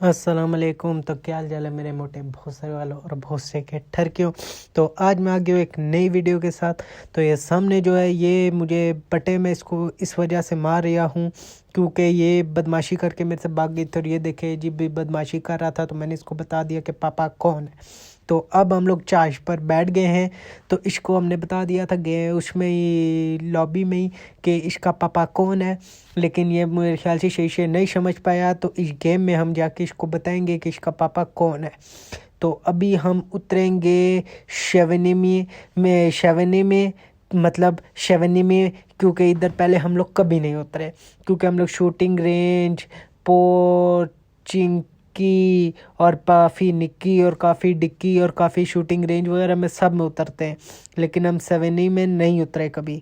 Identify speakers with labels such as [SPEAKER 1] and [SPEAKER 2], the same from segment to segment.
[SPEAKER 1] अस्सलाम वालेकुम। तो क्या हाल चाल है मेरे मोटे भोसरे वालों और भोसरे के ठरकियों। तो आज मैं आ गया हूँ एक नई वीडियो के साथ। तो ये सामने जो है ये मुझे पटे में इसको इस वजह से मार रहा हूँ क्योंकि ये बदमाशी करके मेरे से भाग गई थी। और ये देखे जी भी बदमाशी कर रहा था तो मैंने इसको बता दिया कि पापा कौन है। तो अब हम लोग चाश पर बैठ गए हैं। तो इसको हमने बता दिया था गए उसमें ही लॉबी में ही कि इसका पापा कौन है, लेकिन ये मेरे ख्याल से सही से नहीं समझ पाया। तो इस गेम में हम जाके इसको बताएंगे कि इसका पापा कौन है। तो अभी हम उतरेंगे शेवनी में मतलब शेवनी में, क्योंकि इधर पहले हम लोग कभी नहीं उतरे, क्योंकि हम लोग शूटिंग रेंज पोचिंकी और काफ़ी निक्की और काफ़ी डिक्की और काफ़ी शूटिंग रेंज वगैरह में सब में उतरते हैं, लेकिन हम सेवनी में नहीं उतरे कभी।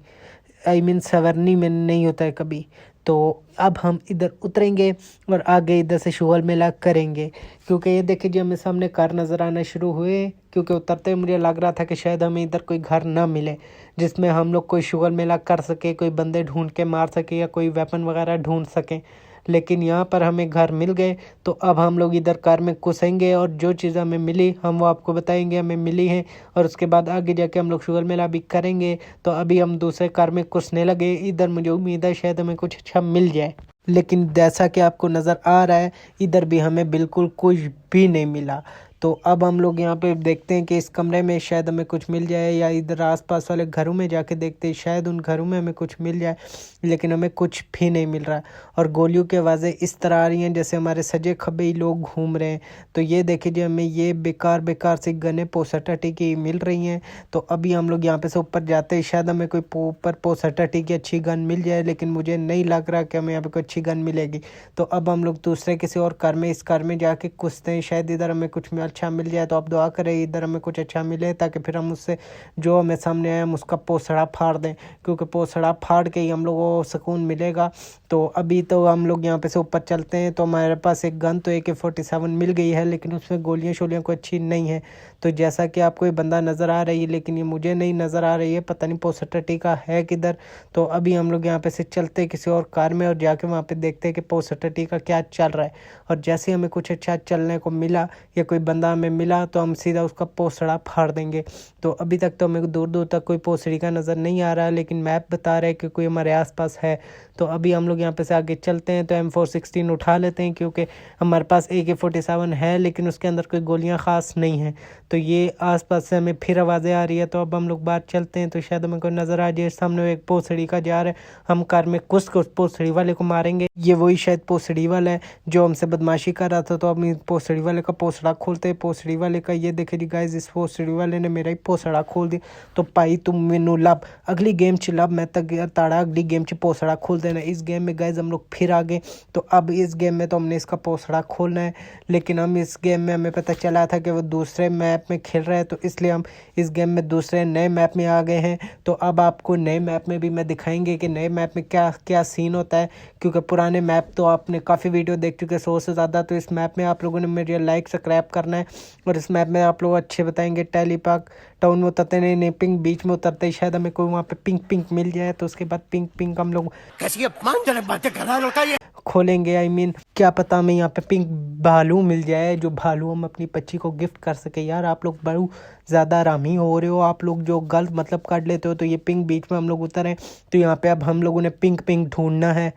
[SPEAKER 1] सवर्नी में नहीं होता है कभी। तो अब हम इधर उतरेंगे और आगे इधर से शुगल मेला करेंगे, क्योंकि ये देखिए जी हमें सामने कार नज़र आना शुरू हुए। क्योंकि उतरते ही मुझे लग रहा था कि शायद हमें इधर कोई घर ना मिले जिसमें हम लोग कोई शुगल मेला कर सके, कोई बंदे ढूंढ के मार सके या कोई वेपन वगैरह ढूंढ सकें, लेकिन यहाँ पर हमें घर मिल गए। तो अब हम लोग इधर कार में घुसेंगे और जो चीज़ हमें मिली हम वो आपको बताएंगे हमें मिली हैं, और उसके बाद आगे जाके हम लोग शुगर मेला भी करेंगे। तो अभी हम दूसरे कार में घुसने लगे। इधर मुझे उम्मीद है शायद हमें कुछ अच्छा मिल जाए, लेकिन जैसा कि आपको नज़र आ रहा है इधर भी हमें बिल्कुल कुछ भी नहीं मिला। तो अब हम लोग यहाँ पे देखते हैं कि इस कमरे में शायद हमें कुछ मिल जाए, या इधर आसपास वाले घरों में जाके देखते हैं शायद उन घरों में हमें कुछ मिल जाए, लेकिन हमें कुछ भी नहीं मिल रहा। और गोलियों की आवाज़ें इस तरह आ रही हैं जैसे हमारे सजे खबे ही लोग घूम रहे हैं। तो ये देखिए जी हमें ये बेकार बेकार से गने पोसटाटी की मिल रही हैं। तो अभी हम लोग यहाँ पे से ऊपर जाते हैं, शायद हमें कोई ऊपर पोसटाटी की अच्छी गन मिल जाए, लेकिन मुझे नहीं लग रहा कि हमें यहाँ पे कोई अच्छी गन मिलेगी। तो अब हम लोग दूसरे किसी और कार में इस कार में जाके घुसते हैं, शायद इधर हमें कुछ अच्छा मिल जाए। तो आप दुआ करें इधर हमें कुछ अच्छा मिले, ताकि फिर हम उससे जो हमें सामने आए हम उसका पोसड़ा फाड़ दें, क्योंकि पोसड़ा फाड़ के ही हम लोगों को सुकून मिलेगा। तो अभी तो हम लोग यहाँ पे से ऊपर चलते हैं। तो हमारे पास एक गन तो AK-47 मिल गई है, लेकिन उसमें गोलियाँ शोलियाँ कोई अच्छी नहीं है। तो जैसा कि आपको ये बंदा नज़र आ रही है, लेकिन ये मुझे नहीं नज़र आ रही है, पता नहीं पोसटाटी का है किधर। तो अभी हम लोग यहाँ पे से चलते हैं किसी और कार में और जाके वहाँ पे देखते हैं कि पोसटाटी का क्या चल रहा है। और जैसे हमें कुछ अच्छा चलने को मिला या कोई बंदा हमें मिला तो हम सीधा उसका पोसड़ा फाड़ देंगे। तो अभी तक तो हमें दूर दूर तक कोई पोसड़ी का नज़र नहीं आ रहा है, लेकिन मैप बता रहा है कि कोई हमारे आसपास है। तो अभी हम लोग यहाँ पे से आगे चलते हैं। तो M416 उठा लेते हैं, क्योंकि हमारे पास AK-47 है लेकिन उसके अंदर कोई गोलियाँ ख़ास नहीं हैं। तो ये आसपास से हमें फिर आवाज़ें आ रही है। तो अब हम लोग बाहर चलते हैं, तो शायद हमें कोई नज़र आ जाए। सामने एक पोसड़ी का जार है, हम कार में घुस के उस पोसड़ी वाले को मारेंगे। ये वही शायद पोसड़ी वाला है जो हमसे बदमाशी कर रहा था। तो अब पोसड़ी वाले का पोसड़ा खोलते हैं। पोसड़ी वाले का ये देखे जी गाइस, इस पोसड़ी वाले ने मेरा ही पोसड़ा खोल दिया। तो भाई तुम मैनू लब अगली गेम च लब, मैं तक ताड़ा अगली गेम च पोसड़ा खोल देना। इस गेम में गाइस हम लोग फिर आ गए। तो अब इस गेम में तो हमने इसका पोसड़ा खोलना है, लेकिन हम इस गेम में हमें पता चला था कि वो दूसरे मैप में खेल रहा है, तो इसलिए हम इस गेम में दूसरे नए मैप में आ गए हैं। तो अब आपको नए मैप में भी मैं दिखाएंगे कि नए मैप में क्या क्या सीन होता है, क्योंकि पुराने मैप तो आपने काफ़ी वीडियो देख चुके 100 से ज़्यादा। तो इस मैप में आप लोगों ने मेरे लाइक सब्सक्राइब करना है। और इस मैप में आप लोग अच्छे बताएंगे टेलीपाक टाउन में उतरते नहीं पिंक बीच में उतरते, शायद हमें कोई वहाँ पे पिंक मिल जाए। तो उसके बाद पिंक हम लोग
[SPEAKER 2] कैसी अपमानजनक बातें कर रहा है लड़का ये।
[SPEAKER 1] खोलेंगे। क्या पता हमें यहाँ पे पिंक भालू मिल जाए, जो भालू हम अपनी बच्ची को गिफ्ट कर सके। यार आप लोग बड़ू ज़्यादा आरामी हो रहे हो, आप लोग जो गलत मतलब काट लेते हो। तो ये पिंक बीच में हम लोग उतरे। तो यहाँ पे अब हम लोगों ने पिंक ढूंढना है।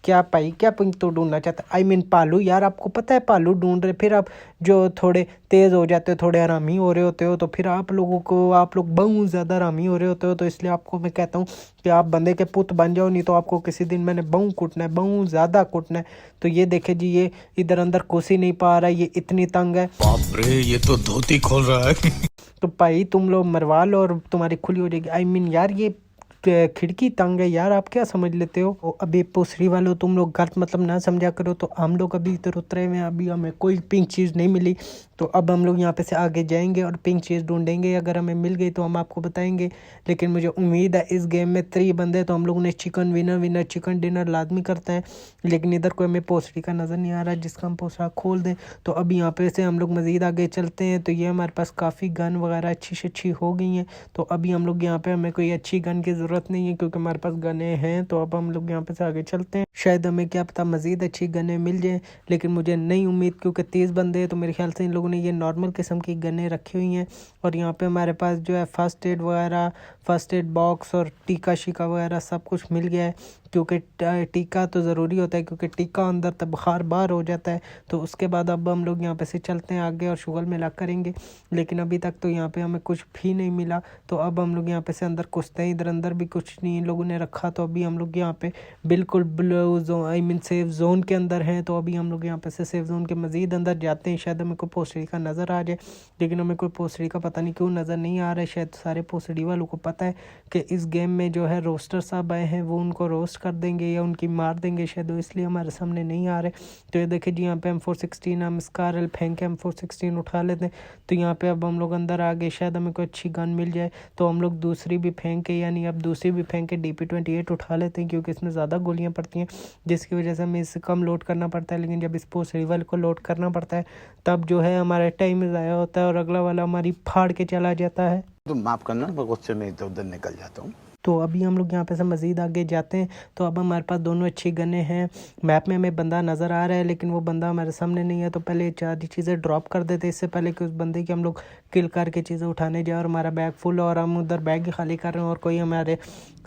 [SPEAKER 1] क्या पाई क्या पिंक तो ढूंढना चाहता पालू। यार आपको पता है पालू ढूंढ रहे, फिर आप जो थोड़े तेज़ हो जाते हो, थोड़े आरामी हो रहे होते हो, तो फिर आप लोग बहुत ज़्यादा आरामी हो रहे होते हो। तो इसलिए आपको मैं कहता हूँ कि आप बंदे के पुत बन जाओ, नहीं तो आपको किसी दिन मैंने बहु कुटना है, बहुत ज़्यादा कुटना है। तो ये देखे जी ये इधर अंदर घुस ही नहीं पा रहा है, ये इतनी तंग है।
[SPEAKER 2] बाप रे, ये तो धोती खोल रहा है।
[SPEAKER 1] तो भाई तुम लोग मरवा लो और तुम्हारी खुली हो जाएगी। यार ये खिड़की तंग है यार, आप क्या समझ लेते हो। अभी पोसरी वालों तुम लोग गलत मतलब ना समझा करो। तो हम लोग अभी इधर उतरे हुए हैं, अभी हमें कोई पिंक चीज़ नहीं मिली। तो अब हम लोग यहाँ पे से आगे जाएंगे और पिंक चीज़ ढूंढेंगे। अगर हमें मिल गई तो हम आपको बताएंगे, लेकिन मुझे उम्मीद है इस गेम में 3 बंदे, तो हम लोगों ने चिकन विनर चिकन डिनर लाजमी करता है। लेकिन इधर कोई हमें पोसरी का नज़र नहीं आ रहा है जिसका हम पोसरा खोल दें। तो अभी यहाँ पे से हम लोग मज़ीद आगे चलते हैं। तो ये हमारे पास काफ़ी गन वगैरह अच्छी से अच्छी हो गई हैं। तो अभी हम लोग यहाँ पे हमें कोई अच्छी गन की ज़रूरत ज़रूरत नहीं है क्योंकि हमारे पास गने हैं। तो अब हम लोग यहाँ पे से आगे चलते हैं, शायद हमें क्या पता मज़ीद अच्छी गने मिल जाए, लेकिन मुझे नहीं उम्मीद क्योंकि 30 बंदे हैं। तो मेरे ख्याल से इन लोगों ने ये नॉर्मल किस्म की गने रखी हुई हैं। और यहाँ पे हमारे पास जो है फर्स्ट एड वगैरह, फर्स्ट एड बॉक्स और टीका शीका वगैरह सब कुछ मिल गया है, क्योंकि टीका तो ज़रूरी होता है क्योंकि टीका अंदर तब बुखार बाहर हो जाता है। तो उसके बाद अब हम लोग यहाँ पे से चलते हैं आगे और शुगल मेला करेंगे, लेकिन अभी तक तो यहाँ पे हमें कुछ भी नहीं मिला। तो अब हम लोग यहाँ पे से अंदर घुसते हैं, इधर अंदर भी कुछ नहीं इन लोगों ने रखा। तो अभी हम लोग यहाँ पे बिल्कुल blue zone I mean safe zone के अंदर हैं। तो अभी हम लोग यहाँ पे से सेफ जोन के मज़ीद अंदर जाते हैं, शायद हमें कोई पोस्टरी का नज़र आ जाए, लेकिन हमें कोई पोस्टरी का पता नहीं क्यों नज़र नहीं आ रहा है। शायद सारे पोस्टरी वालों को पता है कि इस गेम में जो है रोस्टर साहब आए हैं, वो उनको रोस्ट कर देंगे या उनकी मार देंगे, शायद वो इसलिए हमारे सामने नहीं आ रहे। तो ये देखिए जी यहाँ पे M416 हम स्कारल फेंक के M416 उठा लेते हैं। तो यहाँ पे अब हम लोग अंदर आ गए, शायद हमें कोई अच्छी गन मिल जाए। तो हम लोग दूसरी भी फेंक के यानी अब दूसरी भी फेंक के DP28 उठा लेते हैं, क्योंकि इसमें ज़्यादा गोलियाँ पड़ती हैं, जिसकी वजह से हमें इससे कम लोड करना पड़ता है। लेकिन जब इस पोस्ट रिवल को लोड करना पड़ता है तब जो है हमारा टाइम ज़ाया होता है और अगला वाला हमारी फाड़ के चला जाता है।
[SPEAKER 3] तो माफ़ करना, मैं गुस्से में इधर उधर निकल जाता हूँ।
[SPEAKER 1] तो अभी हम लोग यहाँ पे से मज़ीद आगे जाते हैं। तो अब हमारे पास दोनों अच्छी गनें हैं। मैप में हमें बंदा नज़र आ रहा है, लेकिन वो बंदा हमारे सामने नहीं है। तो पहले चार चीज़ें ड्रॉप कर देते इससे पहले कि उस बंदे की हम लोग किल करके चीज़ें उठाने जाए। और हमारा बैग फुल और हम उधर बैग ही खाली कर रहे हैं और कोई हमारे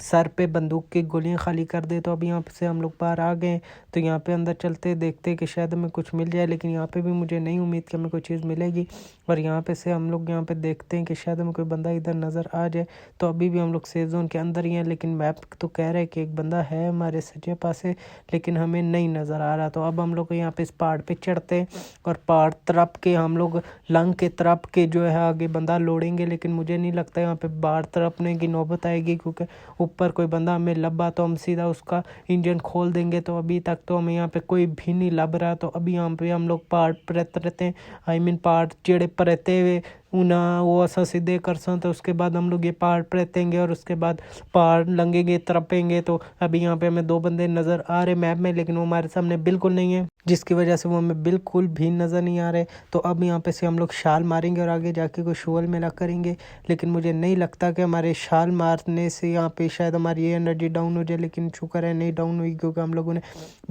[SPEAKER 1] सर पे बंदूक की गोलियाँ खाली कर दे। तो अभी यहाँ से हम लोग बाहर आ गए। तो यहाँ पे अंदर चलते देखते कि शायद हमें कुछ मिल जाए, लेकिन यहाँ पे भी मुझे नहीं उम्मीद कि हमें कोई चीज़ मिलेगी। और यहाँ पे से हम लोग यहाँ पे देखते हैं कि शायद हमें कोई बंदा इधर नज़र आ जाए। तो अभी भी हम लोग सेफ जोन के अंदर ही हैं, लेकिन मैप तो कह रहा है कि एक बंदा है हमारे सज्जे पास है, लेकिन हमें नहीं नज़र आ रहा। तो अब हम लोग यहाँ पे इस पहाड़ पे चढ़ते हैं और पहाड़ तरफ के हम लोग लंग के तरफ के जो है आगे बंदा लोड़ेंगे, लेकिन मुझे नहीं लगता यहाँ पे बाहर तरफने की नौबत आएगी, क्योंकि ऊपर कोई बंदा हमें लब्बा तो हम सीधा उसका इंजन खोल देंगे। तो अभी तक तो हमें यहाँ पे कोई भी नहीं लब रहा। तो अभी यहाँ पे हम लोग पहाड़ पर रहते हैं, आई मीन पहाड़ चेड़े पर रहते हुए उना वो ऐसा सीधे कर सन। तो उसके बाद हम लोग ये पहाड़ पर रहतेंगे और उसके बाद पहाड़ लंघेंगे तरपेंगे। तो अभी यहाँ पे हमें दो बंदे नज़र आ रहे मैप में, लेकिन वो हमारे सामने बिल्कुल नहीं है, जिसकी वजह से वो हमें बिल्कुल भी नज़र नहीं आ रहे। तो अब यहाँ पे से हम लोग छाल मारेंगे और आगे जाके कोई शुगल मेला करेंगे, लेकिन मुझे नहीं लगता कि हमारे छाल मारने से यहाँ पे शायद हमारी ये एनर्जी डाउन हो जाए। लेकिन शुक्र है नहीं डाउन हुई, क्योंकि हम लोगों ने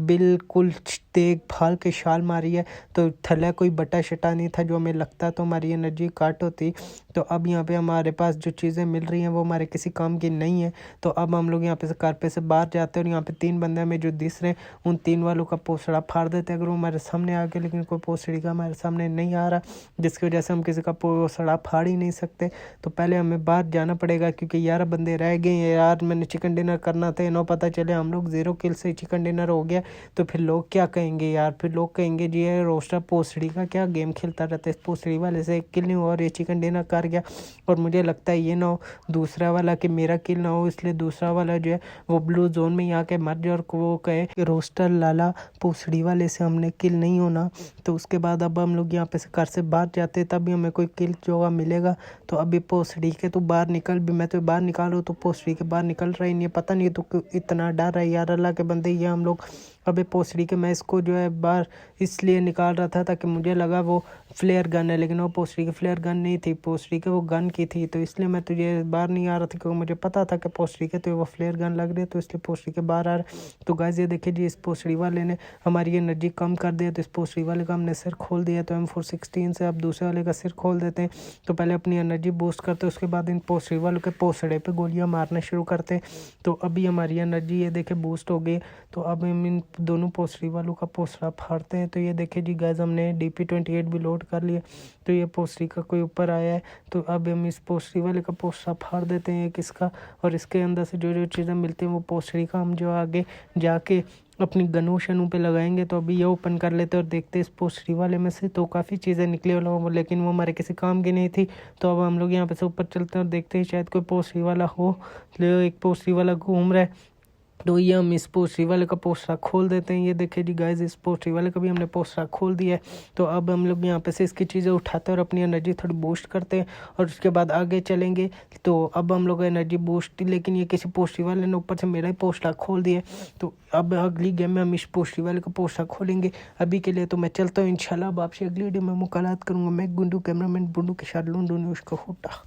[SPEAKER 1] बिल्कुल देखभाल के छाल मारी है। तो थल्ला कोई बटा शटा नहीं था जो हमें लगता तो हमारी एनर्जी काट होती। तो अब यहाँ पे हमारे पास जो चीज़ें मिल रही हैं वो हमारे किसी काम की नहीं है। तो अब हम लोग यहाँ पे से कारपे से बाहर जाते हैं और यहाँ पे 3 बंदे हमें जो दिस रहे हैं उन 3 वालों का पोस्ड़ा फाड़ देते हैं अगर वो हमारे सामने आ गए। लेकिन कोई पोस्ड़ी का हमारे सामने नहीं आ रहा, जिसकी वजह से हम किसी का पोस्ड़ा फाड़ ही नहीं सकते। तो पहले हमें बाहर जाना पड़ेगा, क्योंकि 11 बंदे रह गए हैं यार। मैंने चिकन डिनर करना था, नो पता चले हम लोग 0 किल से चिकन डिनर हो गया। तो फिर लोग क्या कहेंगे यार, फिर लोग कहेंगे जी ये रोस्टर पोस्ड़ी का क्या गेम खेलता रहता है, इस पोस्ड़ी वाले से 1 किल नहीं हुआ और ये चिकन डिनर कर गया। और मुझे लगता है ये ना हो दूसरा वाला कि मेरा किल ना हो, इसलिए दूसरा वाला जो है वो ब्लू जोन में यहाँ के मर जाए और वो कहे कि रोस्टर लाला पोस्ड़ी वाले से हमने किल नहीं होना। तो उसके बाद अब हम लोग यहाँ पे से घर से बाहर जाते तभी हमें कोई किल जो मिलेगा। तो अभी पोस्ड़ी के तो बाहर निकल भी, मैं तो बाहर निकाल रहा हूँ तो पोस्ड़ी के बाहर निकल रहा ही नहीं, पता नहीं तो इतना डर रहा है यार अल्लाह के बंदे। ये हम लोग अबे पोस्ड़ी के मैं इसको जो है बाहर इसलिए निकाल रहा था ताकि मुझे लगा वो फ्लेयर गन है, लेकिन वो पोस्ड़ी की फ्लेयर गन नहीं थी, पोस्ड़ी के वो गन की थी। तो इसलिए मैं तुझे बाहर नहीं आ रहा था, क्योंकि मुझे पता था कि पोस्ड़ी के तो वो फ्लेयर गन लग रही है, तो इसलिए पोस्ड़ी के बाहर आ रहा। तो गाइस ये देखिए जी इस पोस्ड़ी वाले ने हमारी एनर्जी कम कर दिया। तो इस पोस्ड़ी वाले का हमने सिर खोल दिया। तो M416 से अब दूसरे वाले का सिर खोल देते हैं। तो पहले अपनी एनर्जी बूस्ट करते हैं, उसके बाद इन पोस्ड़ी वालों के पोस्ड़े पे गोलियां मारना शुरू करते हैं। तो अभी हमारी एनर्जी ये देखे बूस्ट हो गई। तो अब हम इन दोनों पोस्ड़ी वालों का पोस्ड़ा फाड़ते हैं। तो ये देखिए जी गाइस हमने DP28 भी लोड कर लिया। तो ये पोस्ड़ी का कोई ऊपर आया है, तो अब हम इस पोस्ड़ी वाले का पोस्ड़ा फाड़ देते हैं किसका, और इसके अंदर से जो जो चीज़ें मिलती हैं वो पोस्ड़ी का हम जो आगे जाके अपनी गनों शनों पे लगाएंगे। तो अभी ये ओपन कर लेते हैं और देखते हैं इस पोस्ड़ी वाले में से तो काफ़ी चीज़ें निकली वाला, लेकिन वो हमारे किसी काम की नहीं थी। तो अब हम लोग यहाँ पे से ऊपर चलते हैं और देखते हैं शायद कोई पोस्ड़ी वाला हो। एक पोस्ड़ी वाला घूम रहा है, तो ये हम इस पोस्टरी वाले का पोस्टर खोल देते हैं। ये देखिए जी गाइस इस पोस्टरी वाले का भी हमने पोस्टर खोल दिया है। तो अब हम लोग यहाँ पे से इसकी चीज़ें उठाते हैं और अपनी एनर्जी थोड़ी बूस्ट करते हैं और उसके बाद आगे चलेंगे। तो अब हम लोग एनर्जी बूस्ट, लेकिन ये किसी पोस्टरी वाले ने ऊपर से मेरा ही पोस्टर खोल दिया। तो अब अगली गेम में हम इस पोस्टरी वाले का पोस्टर खोलेंगे। अभी के लिए तो मैं चलता हूँ, इंशाल्लाह अब आपसे अगली वीडियो में मुलाकात करूँगा। मैं गुंडू कैमरामैन बुंडू के साथ लूंडू न्यूज़ का होटा।